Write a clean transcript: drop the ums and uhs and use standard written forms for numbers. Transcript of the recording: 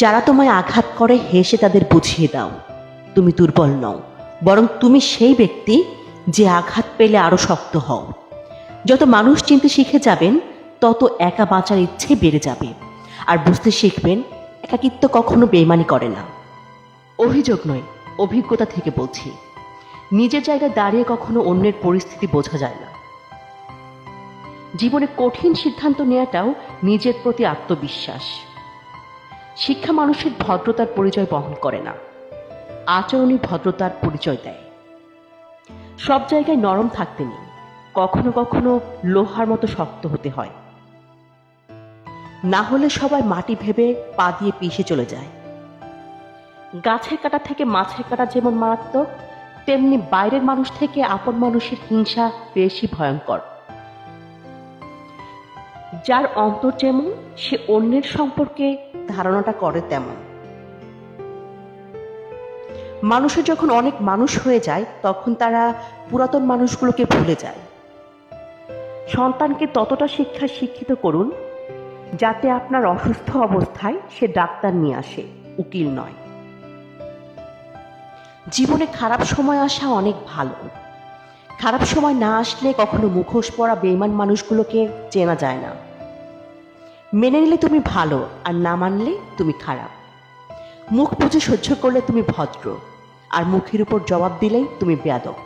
যারা তোমায় আঘাত করে হেসে তাদের বুঝিয়ে দাও তুমি দুর্বল নও, বরং তুমি সেই ব্যক্তি যে আঘাত পেলে আরো শক্ত হও। যত মানুষ চিনতে শিখে যাবেন তত একা বাঁচার ইচ্ছে বেড়ে যাবে, আর বুঝতে শিখবেন একাকিত্ব কখনো বেইমানি করে না। অভিযোগ নয়, অভিজ্ঞতা থেকে বলছি, নিজের জায়গায় দাঁড়িয়ে কখনো অন্যের পরিস্থিতি বোঝা যায় না। জীবনে কঠিন সিদ্ধান্ত নেওয়াটাও নিজের প্রতি আত্মবিশ্বাস। শিক্ষা মানুষের ভদ্রতার পরিচয় বহন করে না, আচরণই ভদ্রতার পরিচয় দেয়। সব জায়গায় নরম থাকতে নেই, কখনো কখনো লোহার মতো শক্ত হতে হয়, না হলে সবাই মাটি ভেবে পা দিয়ে পিষে চলে যায়। গাছের কাঁটা থেকে মাছের কাঁটা যেমন মারাত্মক, তেমনি বাইরের মানুষ থেকে আপন মানুষের হিংসা বেশি ভয়ঙ্কর। যার অন্তর যেমন সে অন্যের সম্পর্কে ধারণাটা করে তেমন। মানুষের যখন অনেক মানুষ হয়ে যায় তখন তারা পুরাতন মানুষগুলোকে ভুলে যায়। সন্তানকে ততটা শিক্ষায় শিক্ষিত করুন যাতে আপনার অসুস্থ অবস্থায় সে ডাক্তার নিয়ে আসে, উকিল নয়। জীবনে খারাপ সময় আসা অনেক ভালো। খারাপ সময় না আসলে কখনো মুখোশ পরা বেঈমান মানুষগুলোকে চেনা যায় না। মেনে নিলে তুমি ভালো, আর না মানলে তুমি খারাপ। মুখ বুজে সহ্য করলে তুমি ভদ্র, আর মুখের উপর জবাব দিলেই তুমি বেয়াদব।